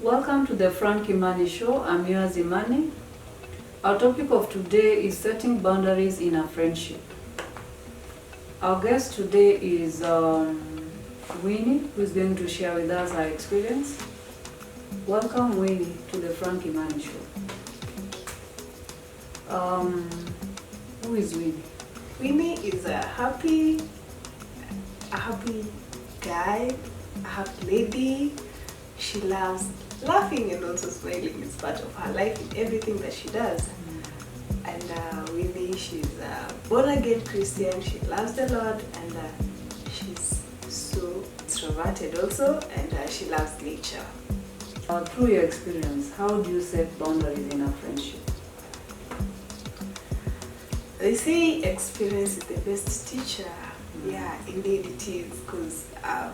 Welcome to the Frank Imani Show. I'm yours, Imani. Our topic of today is setting boundaries in a friendship. Our guest today is Winnie, who is going to share with us her experience. Welcome, Winnie, to the Frank Imani Show. Who is Winnie? Winnie is a happy guy, a happy lady. She loves laughing and also smiling. It's part of her life in everything that she does. And Winnie, she's a born-again Christian. She loves the Lord, and she's so extroverted also, and she loves nature. Through your experience, how do you set boundaries in a friendship? They say experience is the best teacher. Yeah, indeed it is, because I've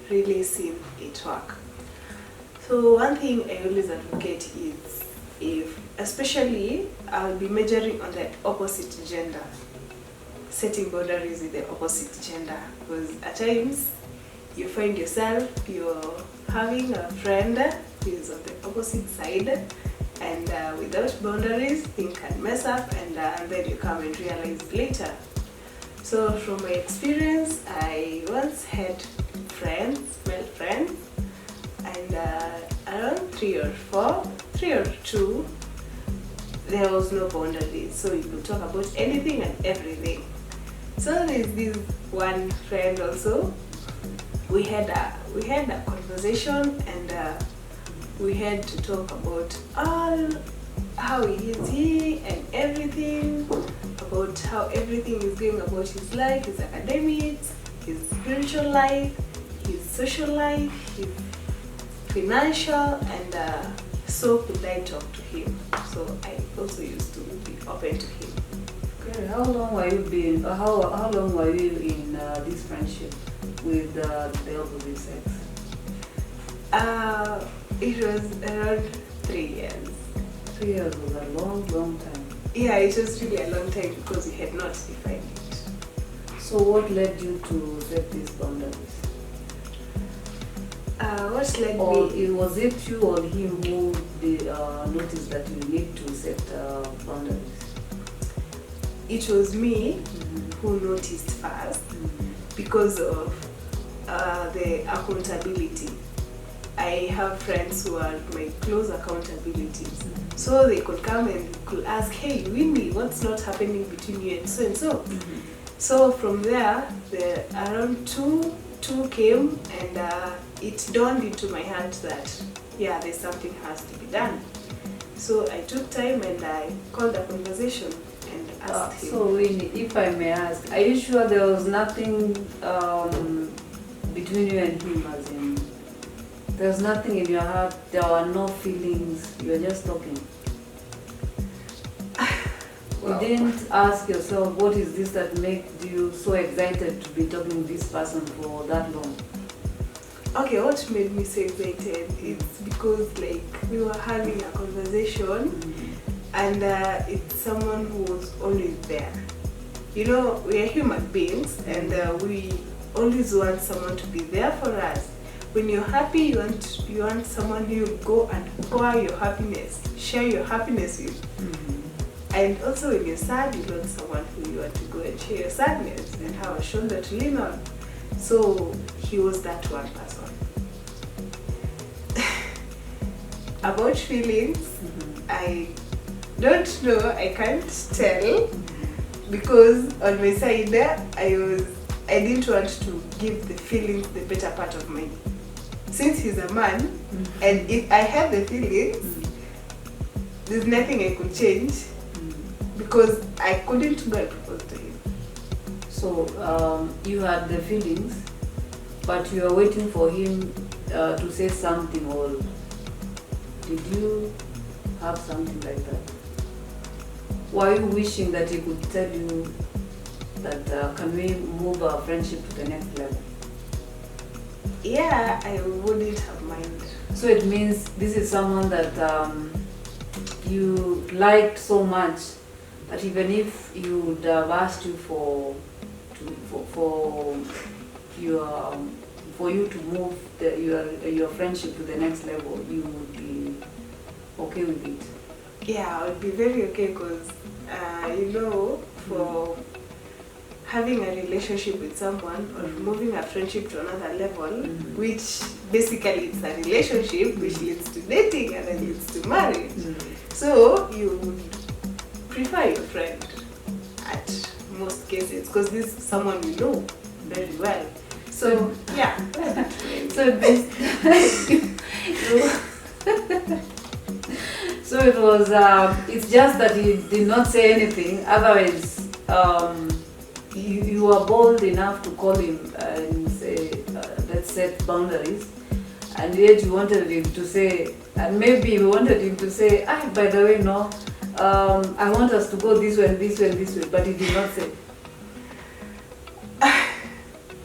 really seen it work. So one thing I always advocate is, especially I'll be measuring on the opposite gender, setting boundaries with the opposite gender, because at times you find yourself, you're having a friend who is on the opposite side, and without boundaries, things can mess up, and then you come and realize later. So from my experience, I once had male friends, and around 3 or 2, there was no boundaries, so you could talk about anything and everything. So there's this one friend also. We had a conversation, and we had to talk about all how is he and everything, about how everything is going about his life, his academics, his spiritual life, his social life, his financial, and so could I talk to him. So I also used to be open to him. Okay, how long were you how long were you in this friendship with the opposite sex? It was around 3 years. 3 years was a long time. Yeah, it was really a long time because we had not defined it. So what led you to set these boundaries? What led Or me? was it you or him who noticed that you need to set boundaries? It was me who noticed first because of the accountability. I have friends who are my close accountabilities. So they could come and could ask, hey, Winnie, what's not happening between you and so and so? So from there, around two came, and it dawned into my heart that, yeah, there's something has to be done. So I took time and I called a conversation and asked him. So Winnie, if I may ask, are you sure there was nothing between you and him, as in there's nothing in your heart, there were no feelings, you were just talking? Well, You didn't ask yourself, what is this that made you so excited to be talking to this person for that long? okay, what made me so excited is because like we were having a conversation, and it's someone who was always there. You know, we are human beings, and we always want someone to be there for us. When you're happy, you want someone who you go and pour your happiness, share your happiness with. And also when you're sad, you want someone who you want to go and share your sadness and have a shoulder to lean on. So he was that one person. About feelings, I don't know, I can't tell, because on my side I didn't want to give the feelings the better part of me. Since he's a man, and if I had the feelings, there's nothing I could change, because I couldn't go and propose to him. So you had the feelings, but you were waiting for him to say something, or did you have something like that? Were you wishing that he could tell you that can we move our friendship to the next level? Yeah, I wouldn't have mind. So it means this is someone that you liked so much that even if he would have asked you for your for you to move your friendship to the next level, you would be okay with it? Yeah, I would be very okay because, for having a relationship with someone or moving a friendship to another level, which basically it's a relationship which leads to dating and then leads to marriage. So you would prefer your friend at most cases because this is someone you know very well. So yeah. So this, so it was. It's just that you did not say anything. Otherwise, you were bold enough to call him and say, "Let's set boundaries." And yet you wanted him to say, and maybe you wanted him to say, "Ah, by the way, no. I want us to go this way and this way and this way," but he did not say.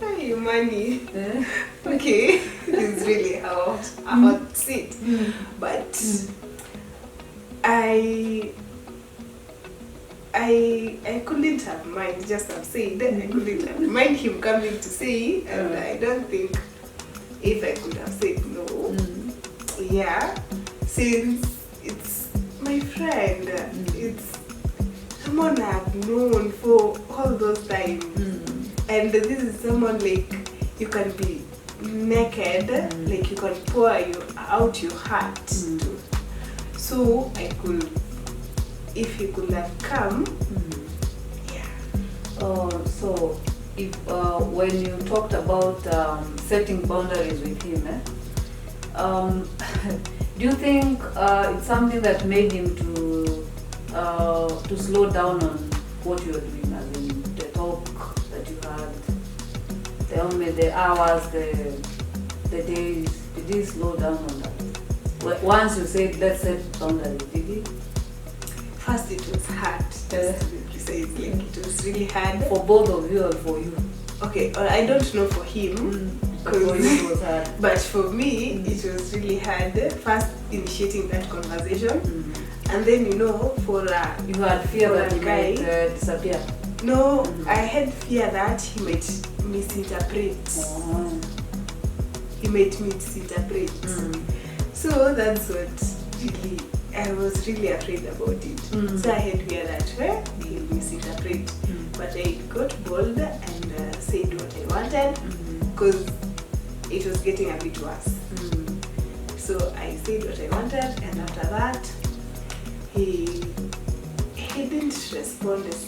Hey, money. Eh? Okay, it's really a hot seat. But I couldn't have mind, just have said, I couldn't have mind him coming to say, and I don't think if I could have said no. Yeah, since it's my friend, it's someone I've known for all those times. And this is someone like you can be naked, like you can pour out your heart to. So I could, if he could have come, yeah. So if when you talked about setting boundaries with him, do you think it's something that made him to slow down on what you were doing, as in the talk that you had, the hours, the days? Did he slow down on that? Once you said let's set boundaries, did he? First it was hard, just to be precise, like it was really hard. For both of you or for you? Okay, I don't know for him, but for you it was hard. But for me, it was really hard. First initiating that conversation, and then for you had fear that he guy might disappear. No, I had fear that he might misinterpret. He might misinterpret. So that's what really, I was really afraid about it. So I had fear that he'll misinterpret. But I got bold and said what I wanted because it was getting a bit worse. So I said what I wanted, and after that, he didn't respond as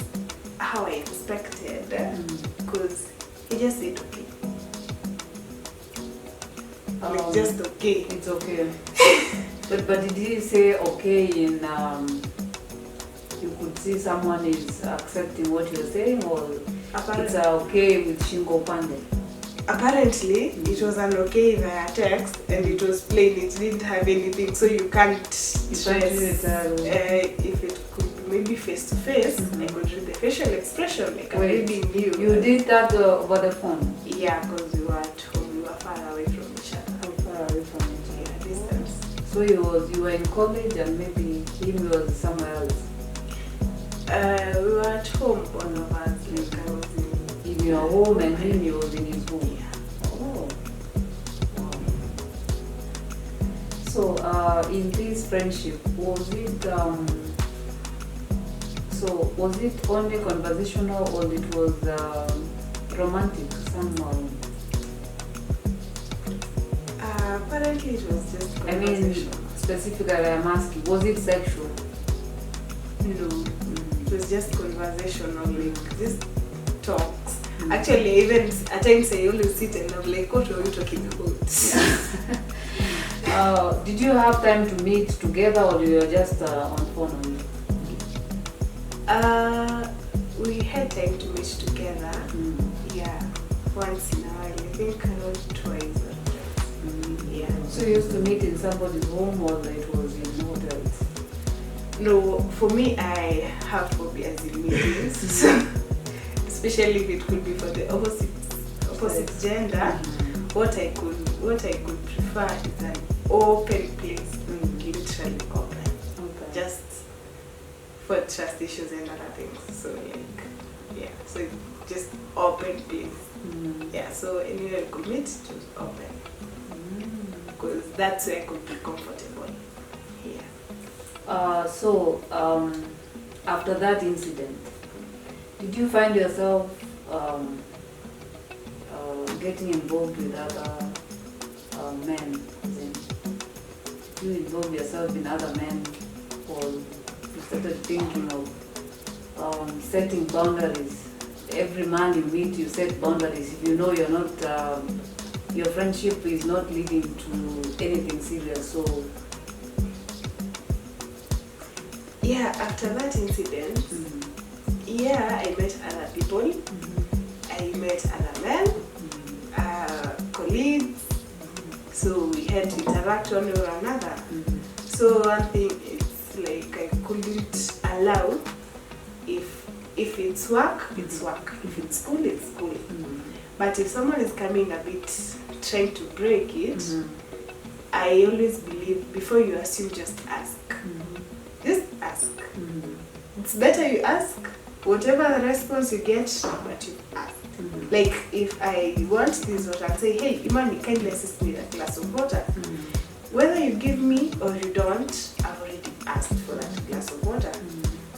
how I expected because he just said okay. Like just okay. It's okay. but did he say okay in you could see someone is accepting what you're saying, or it's okay with Shingo Pande? Apparently, it was an okay via text, and it was plain. It didn't have anything, so you can't trace. If it could be maybe face to face, I could read the facial expression like I'm reading you. You did that over the phone? Yeah, because we were at home. We were far away from each other. Far away from each other. Yeah, distance. So you were in college, and maybe he was somewhere else. We were at home, one of us. Like I was in your home, and he was in his home. Oh. Wow. So in this friendship, was it only conversational, or it was romantic somehow? Apparently it was just conversational. I mean, specifically I'm asking, was it sexual? No, it was just conversational, like just talks. Actually, even at times I always sit and I'm like, what are you talking about? Did you have time to meet together, or you were just on phone only? We had time to meet together. Yeah, once in a while. I think around twice or thrice. Yeah. So you used to meet in somebody's home, or it was in hotels? No, for me, I have phobias in meetings. Especially if it could be for the opposite gender. What I could prefer is an open place, literally open. Okay. Just for trust issues and other things. So so just open place. Yeah. Yeah, so anyway, I commit to open because that's where I could be comfortable. Yeah. After that incident, did you find yourself getting involved with other men? As in, you involve yourself in other men, or you started thinking of setting boundaries? Every man you meet, you set boundaries. If you know you're not, your friendship is not leading to anything serious, so. Yeah, after that incident, yeah, I met other people. I met other men, colleagues. So we had to interact one with another. So one thing, it's like I couldn't allow, if it's work, it's work. If it's school, it's school. But if someone is coming a bit trying to break it, I always believe before you assume, just ask. Just ask. It's better you ask. Whatever the response you get, but you ask. Like if I want this water, I say, hey, Imani, kindly assist me with a glass of water. Whether you give me or you don't, I've already asked for that glass of water.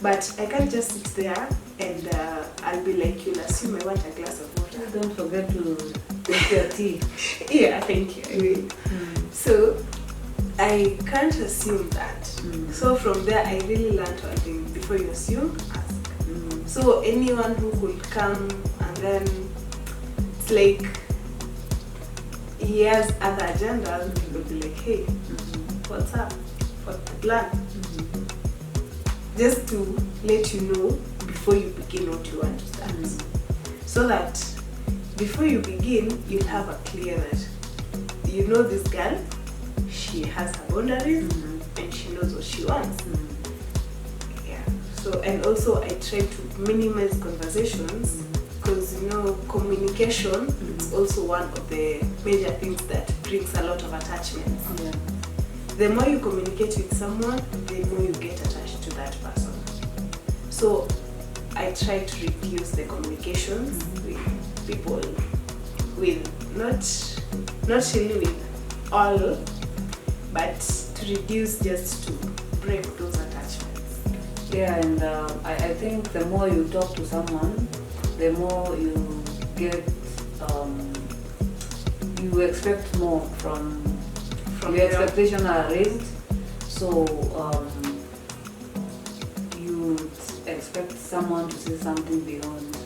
But I can't just sit there and I'll be like, you'll assume I want a glass of water. Don't forget to take your tea. Yeah, thank you. I mean, so I can't assume that. So from there, I really learned one thing: before you assume, ask. So anyone who could come and then it's like he has other agendas, he will be like, hey, what's up? What's the plan? Just to let you know before you begin what you want to start. So that before you begin, you have a clear that you know this girl, she has her boundaries and she knows what she wants. Yeah. So, and also I try to minimize conversations because communication is also one of the major things that brings a lot of attachments. Yeah. The more you communicate with someone, the more you get attached to that person. So I try to reduce the communications with people, with not really with all, but to reduce, just to break those attachments. Yeah, and I think the more you talk to someone, the more you get, you expect more from your expectations are raised, so you expect someone to say something beyond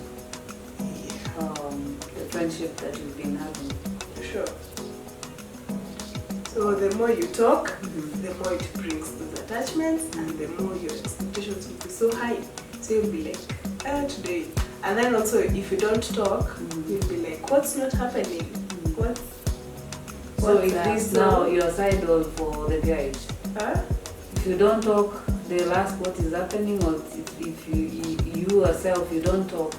the friendship that you've been having. Sure. So the more you talk, the more it brings those attachments, and the more your expectations will be so high. So you'll be like, today. And then also, if you don't talk, you'll be like, what's not happening? So is this now your side or for the guys? Huh? If you don't talk, they'll ask what is happening, or if you yourself, you don't talk,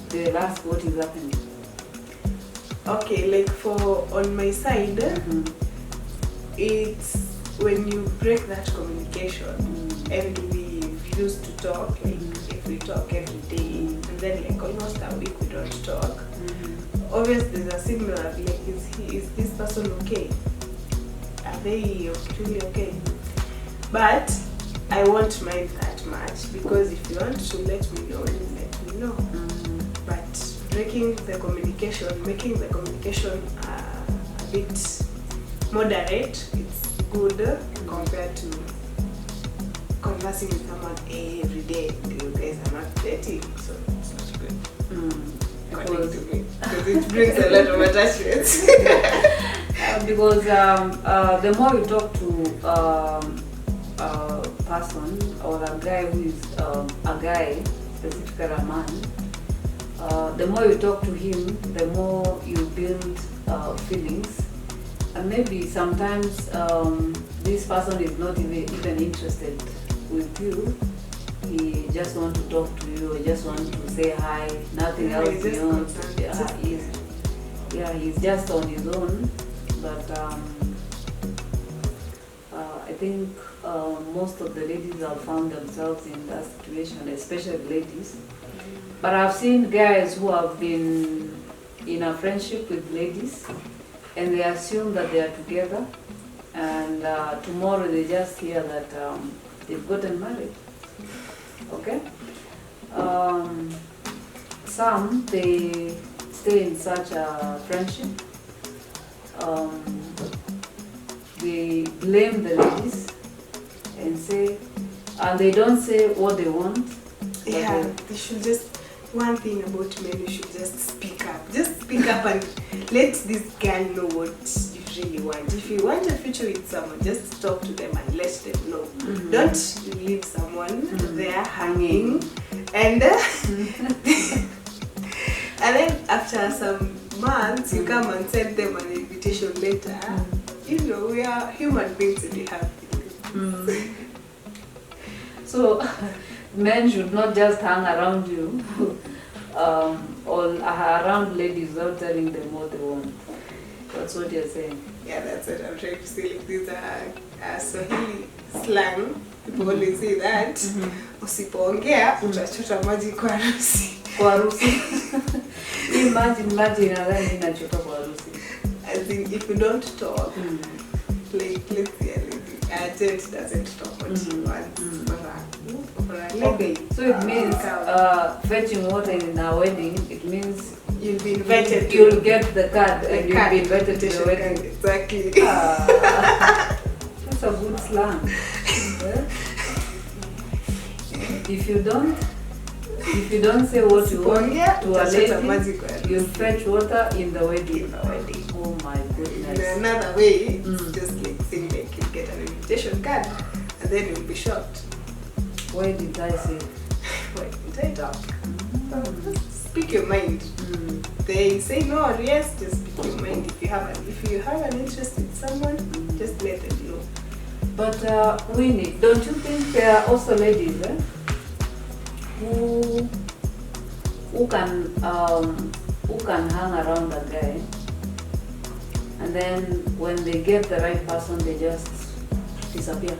they'll ask what is happening. Okay, like on my side, it's when you break that communication and we've used to talk, like if we talk every day and then like almost a week we don't talk, obviously there's a signal of like, is this person okay? Are they really okay? But I won't mind that much, because if you want to let me know, you let me know. But breaking the communication, making the communication a bit moderate, it's good compared to conversing with someone every day. You guys are not dating, so it's not good. According to me, because it brings a lot of attachments. Because the more you talk to a person or a guy who is a guy, specifically a man, the more you talk to him, the more you build feelings. And maybe sometimes this person is not even interested with you. He just wants to talk to you, or just wants to say hi, nothing else beyond. He's just on his own. But I think most of the ladies have found themselves in that situation, especially ladies. But I've seen guys who have been in a friendship with ladies and they assume that they are together, and tomorrow they just hear that they've gotten married. Okay? Some, they stay in such a friendship. They blame the ladies and say, and they don't say what they want. Yeah, they should just, one thing about men, you should just speak up. Just speak up and let this girl know what you really want. If you want a future with someone, just talk to them and let them know. Mm-hmm. Don't leave someone there hanging. And and then after some months, you come and send them an invitation letter. You know, we are human beings and we have feelings. So men should not just hang around you or around ladies without telling them what they want. That's what you're saying. Yeah, that's what I'm trying to say. Like, these are Swahili slang. People always say that. Usipoongea utachota maji kwa harusi. Kwa harusi. Imagine nadhani nachota kwa harusi. As in, if you don't talk, like, let's say a gent doesn't talk what she wants for a Okay, so it means fetching water in a wedding, it means you'll be invited. You'll get the card and you'll be invited to the wedding. Exactly. That's a good slang. Yeah? If you don't say what you want to a lady, you'll fetch water in the wedding. Oh my goodness. In another way, it's just like saying like you get an invitation card and then you'll be shocked. Why did I say? Why did I talk? Speak your mind. They say no or yes, just speak your mind. If you have an interest in someone, just let them know. But Winnie, don't you think there are also ladies who can hang around a guy, and then when they get the right person, they just disappear?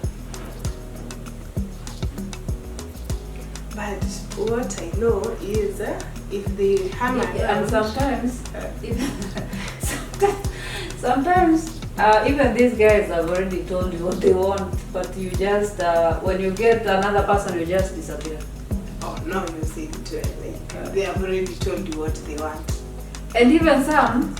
But what I know is if they hang around, and sometimes even these guys have already told you what they want, but you just when you get another person, you just disappear. Oh no, you see it like they have already told you what they want. And even some,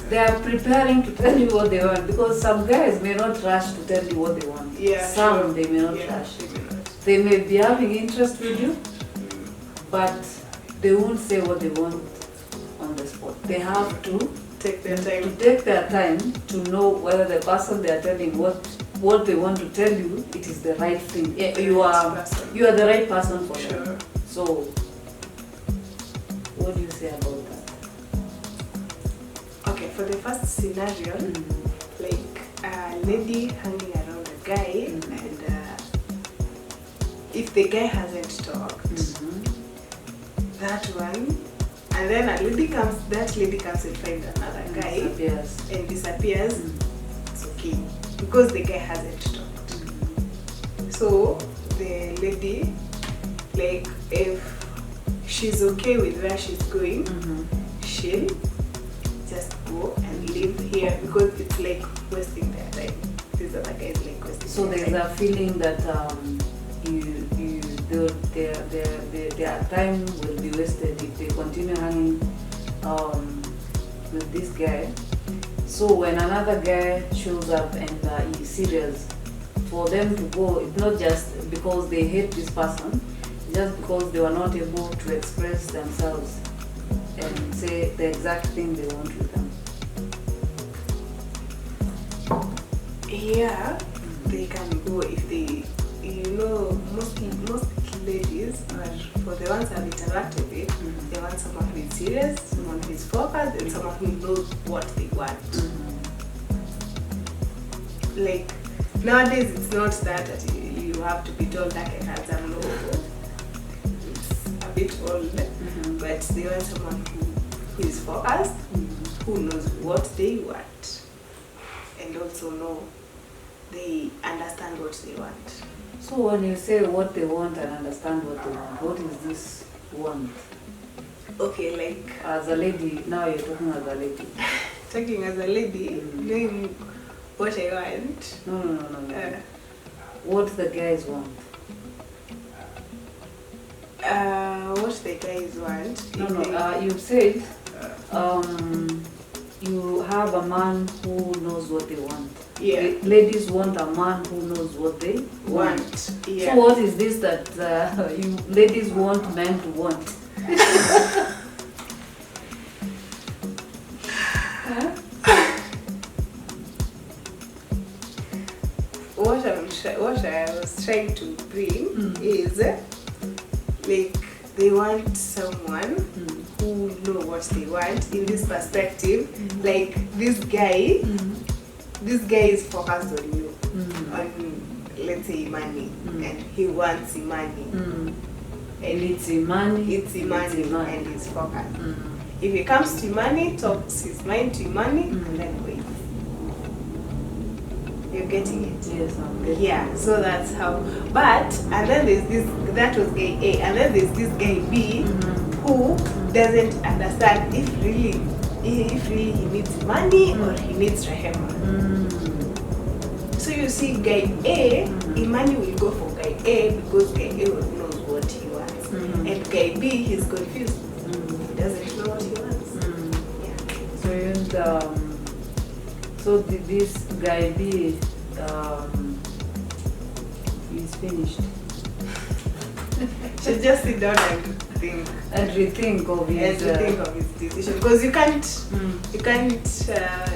they are preparing to tell you what they want, because some guys may not rush to tell you what they want. Yeah, some sure. They may not Yeah, rush. they may not. They may be having interest with you, but they won't say what they want on the spot. They have to take their time. To know whether the person they are telling what they want to tell you, it is the right thing. You are the right person for them. So, what do you say about that? Okay, for the first scenario, like a lady hanging around a guy, and if the guy hasn't talked, that one, and then that lady comes and finds another guy and disappears, it's okay, because the guy hasn't talked. So the lady, like, if she's okay with where she's going, she'll just go and live here, because it's like wasting their time. These other guys like wasting So their there's time. a feeling that their time will be wasted if they continue hanging with this guy. So when another guy shows up and is serious, for them to go, it's not just because they hate this person, just because they were not able to express themselves and say the exact thing they want with them. Yeah, they can go if they, most ladies, or for the ones I've interacted with, they want someone who is serious, someone who is focused, and someone who knows what they want. Like, nowadays it's not that you have to be told that and handsome, no. It's a bit old, but they want someone who is focused, who knows what they want, and also know they understand what they want. So when you say what they want and understand what they want, what is this want? Okay, like As a lady, now you're talking as a lady. talking as a lady, knowing what I want. No. What the guys want. What the guys want. No. You said you have a man who knows what they want. Yeah. Ladies want a man who knows what they want. Yeah. So what is this that you ladies want men to want? What I was trying to bring is like they want someone who know what they want in this perspective. Like this guy is focused on you, on let's say money, and he wants money, and It's money. and he's focused. If it comes to money, talks his mind to money, and then wait. You're getting it? Yes, I'm getting Yeah, so that's how. But, and then there's this, that was guy A, and then there's this guy B who doesn't understand if really he needs money or he needs Rehema. So you see, guy A, Imani will go for guy A because guy A knows what he wants. And guy B, he's confused. He doesn't know what he wants. So so this guy B is finished. Should just sit down and think. And rethink of his Decision, because you can't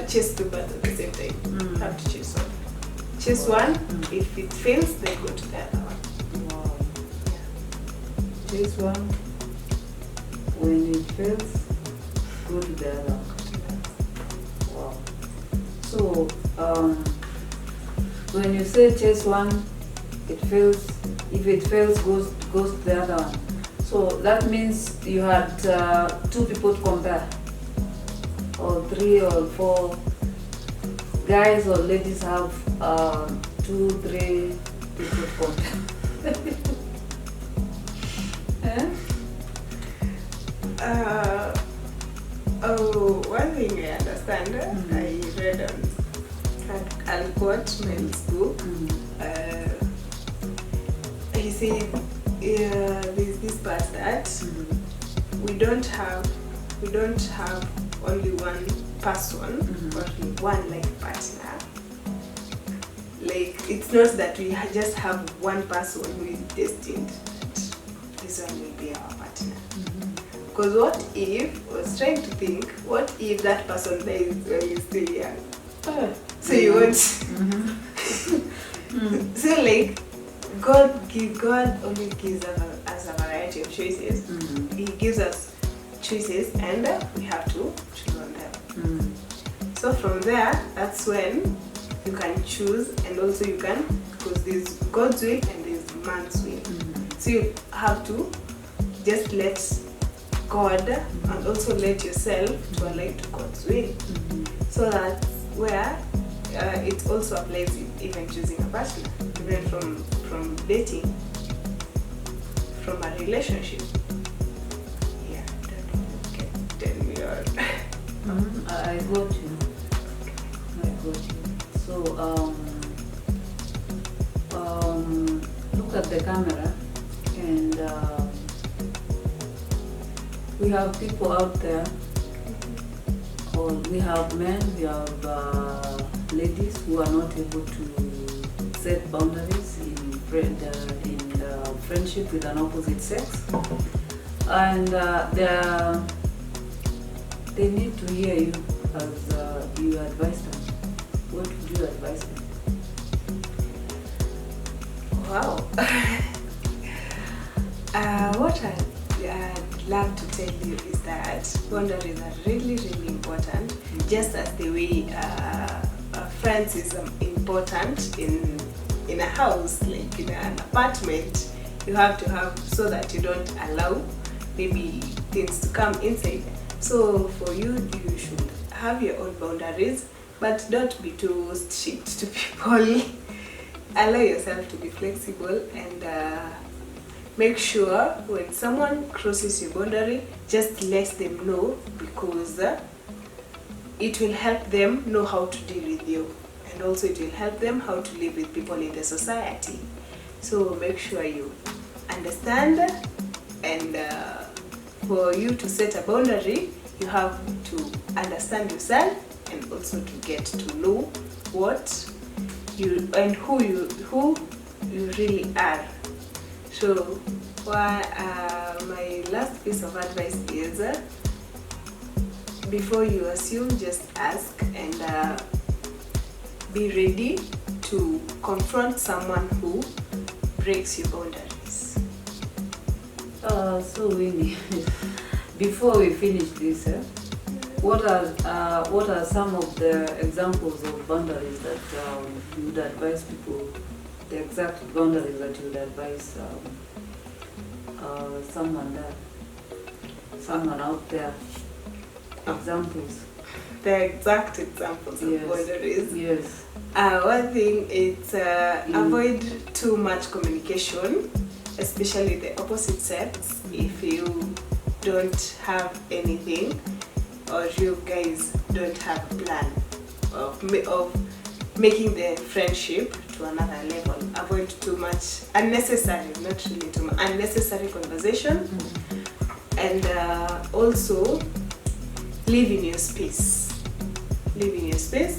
chase two birds at the same time. You have to chase one. Chase one. If it fails, then go to the other one. Wow. Chase one. When it fails, go to the other one. Wow. So when you say chase one, it fails. If it fails, goes to the other one. So that means you had two people to compare, or three or four. Guys or ladies have 2, 3 people to compare. One thing I understand, I read on Alcott Men's book. He said there's this part that we don't have only one person, but one like partner. Like it's not that we just have one person who is destined that this one will be our partner. Because what if, I was trying to think, what if that person dies when you're still young? So you won't. So like, God always gives us a variety of choices. He gives us choices and we have to choose on them. So from there, that's when you can choose, and also you can, because there's God's will and there's man's will. So you have to just let God and also let yourself to align to God's will. So that's where it also applies even choosing a partner, even from dating, from a relationship. Yeah, don't tell me all. I got you. So look at the camera, and we have people out there, or we have men, we have ladies who are not able to set boundaries in friendship with an opposite sex, and they need to hear you as you advise them. What would you advise them? Wow. What I'd love to tell you is that boundaries are really, really important, just as the way friends is important in a house, like in an apartment. You have to have, so that you don't allow maybe things to come inside. So for you, you should have your own boundaries, but don't be too strict to people. Allow yourself to be flexible and make sure when someone crosses your boundary, just let them know, because it will help them know how to deal with you, and also it will help them how to live with people in the society. So make sure you understand, and for you to set a boundary, you have to understand yourself and also to get to know what you and who you really are. So my last piece of advice is, before you assume, just ask, and be ready to confront someone who breaks your boundaries. So Winnie, before we finish this, what are some of the examples of boundaries that you would advise people, the exact boundaries that you would advise someone out there? Examples. The exact examples Yes. of boundaries. Yes. One thing is avoid too much communication, especially the opposite sex. If you don't have anything, or you guys don't have a plan of making the friendship to another level, avoid too much unnecessary, not really too much, unnecessary conversation, and also live in your space. Live in your space,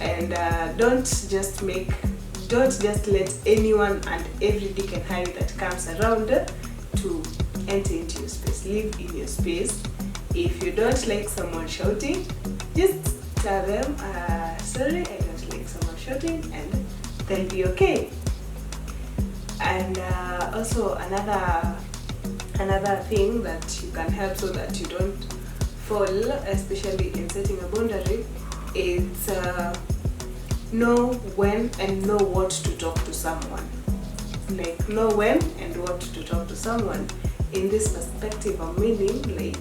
and don't just let anyone and every dick and Harry that comes around to enter into your space. Live in your space. If you don't like someone shouting, just tell them, sorry, I don't like someone shouting, and they'll be okay. And also another thing that you can help so that you don't fall, especially in setting a boundary, is know when and know what to talk to someone. Like, know when and what to talk to someone. In this perspective, I'm meaning, like,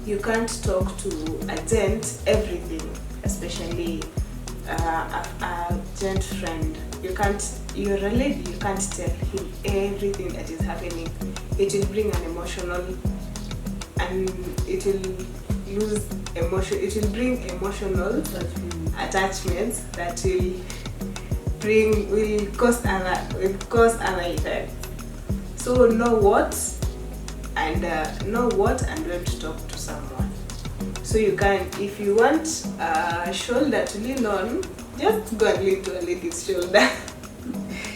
you can't talk to a gent everything, especially a gent friend. You're a lady, you can't tell him everything that is happening. It will bring an emotional, and it will lose emotion. It will bring emotional attachments that will cause other effects. So know what and when to talk to someone. So you can, if you want a shoulder to lean on, just go and lean to a lady's shoulder.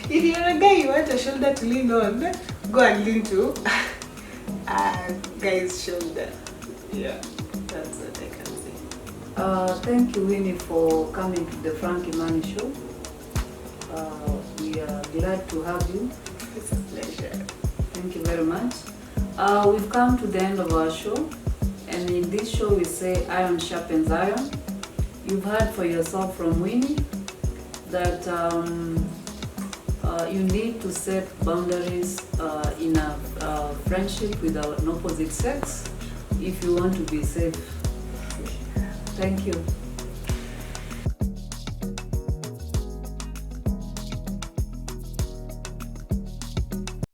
If you're a guy, you want a shoulder to lean on, go and lean to a guy's shoulder. Yeah, that's what I can say. Thank you, Winnie, for coming to the Frankie Money Show. We are glad to have you. It's a pleasure. Thank you very much. We've come to the end of our show, and in this show we say iron sharpens iron. You've heard for yourself from Winnie that you need to set boundaries in a friendship with an opposite sex if you want to be safe. Thank you.